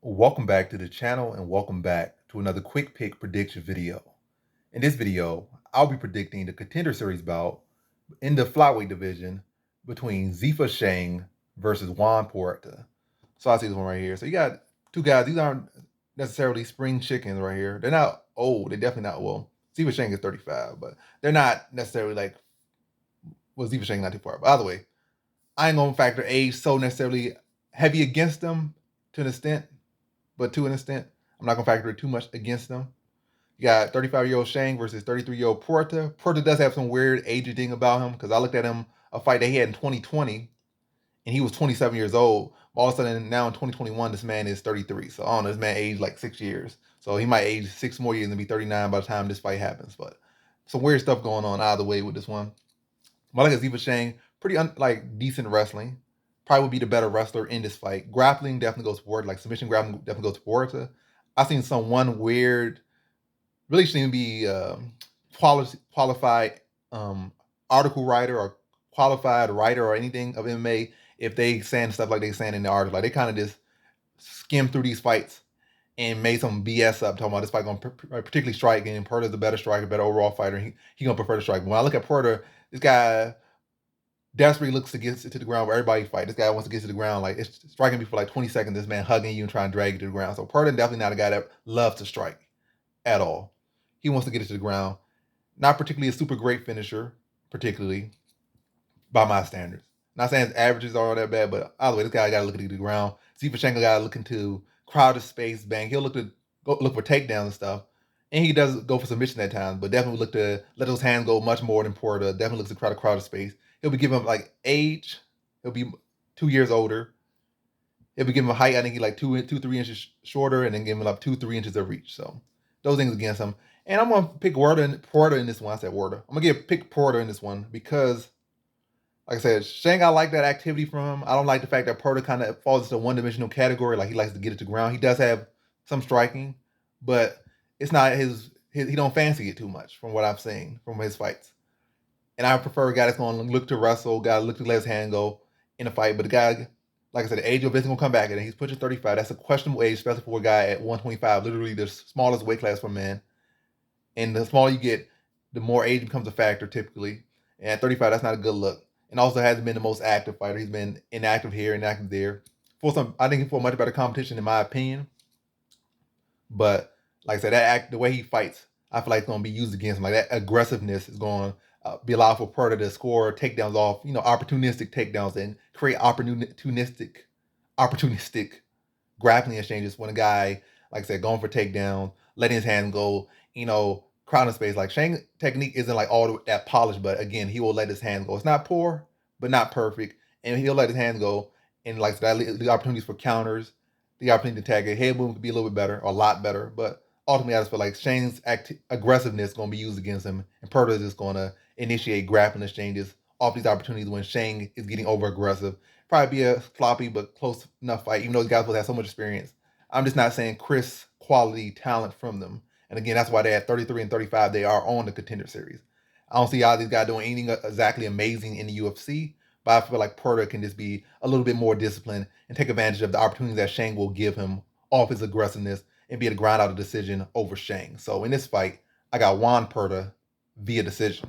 Welcome back to the channel and welcome back to another quick pick prediction video. In this video, I'll be predicting the Contender Series bout in the flyweight division between Zhifa Shang versus Juan Puerta. So I see this one right here. So you got two guys. These aren't necessarily spring chickens right here. They're not old. They're definitely not, well, Zhifa Shang is 35, but they're not necessarily like, well, Zhifa Shang not too far. But either way, I ain't gonna factor age so necessarily heavy against them to an extent. But to an extent, I'm not going to factor it too much against them. You got 35-year-old Shang versus 33-year-old Puerta. Puerta does have some weird age thing about him because I looked at him, a fight that he had in 2020, and he was 27 years old. All of a sudden, now in 2021, this man is 33. So I don't know, this man aged like 6 years. So he might age 6 more years and be 39 by the time this fight happens. But some weird stuff going on either way with this one. But like Zhifa Shang, pretty decent wrestling. Probably would be the better wrestler in this fight. Grappling definitely goes forward. Like submission grappling definitely goes forward. I've seen some one weird, really shouldn't even be qualified article writer or qualified writer or anything of MMA if they saying stuff like they saying in the article. Like they kind of just skim through these fights and made some BS up talking about this fight going particularly strike, and Porter's the better striker, better overall fighter. He gonna prefer to strike. When I look at Porter, this guy desperately looks to get to the ground where everybody fight. This guy wants to get to the ground. Like, it's striking me for like 20 seconds, this man hugging you and trying to drag you to the ground. So Porter definitely not a guy that loves to strike at all. He wants to get it to the ground. Not particularly a super great finisher, particularly by my standards. Not saying his averages are all that bad, but either way, this guy got to look at the ground. Zhifa Shang got to look into crowded space, bang. He'll look for takedowns and stuff. And he does go for submission at times, but definitely look to let those hands go much more than Porter. Definitely looks to crowded space. He'll be giving him like age. He'll be 2 years older. He'll be giving him a height. I think he's like 3 inches shorter, and then giving him like 2-3 inches of reach. So those things against him. And I'm gonna pick Porter in this one. I said Porter. I'm gonna pick Porter in this one because, like I said, Shang, I like that activity from him. I don't like the fact that Porter kind of falls into a one-dimensional category. Like he likes to get it to ground. He does have some striking, but it's not his he don't fancy it too much from what I'm seeing from his fights. And I prefer a guy that's going to look to wrestle, guy look to let his hand go in a fight. But the guy, like I said, the age of this is going to come back, and he's pushing 35. That's a questionable age, especially for a guy at 125, literally the smallest weight class for men. And the smaller you get, the more age becomes a factor typically. And at 35, that's not a good look. And also hasn't been the most active fighter. He's been inactive here, inactive there. I think for much better competition, in my opinion. But like I said, the way he fights, I feel like it's going to be used against him. Like that aggressiveness is going to be allowed for Porter to score takedowns off, opportunistic takedowns and create opportunistic grappling exchanges when a guy, like I said, going for takedowns, letting his hand go, crowding space. Like Shang technique isn't like all that polished, but again, he will let his hand go. It's not poor, but not perfect, and he'll let his hand go. And like that, the opportunities for counters, the opportunity to tag it, head movement could be a little bit better, or a lot better. But ultimately, I just feel like Shang's aggressiveness is going to be used against him, and Porter is just going to initiate grappling exchanges off these opportunities when Shang is getting over aggressive. Probably be a sloppy but close enough fight, even though these guys will have so much experience. I'm just not saying crisp quality talent from them. And again, that's why they're at 33 and 35. They are on the Contender Series. I don't see how these guys doing anything exactly amazing in the UFC, but I feel like Porter can just be a little bit more disciplined and take advantage of the opportunities that Shang will give him off his aggressiveness and be able to grind out a decision over Shang. So in this fight, I got Juan Puerta via decision.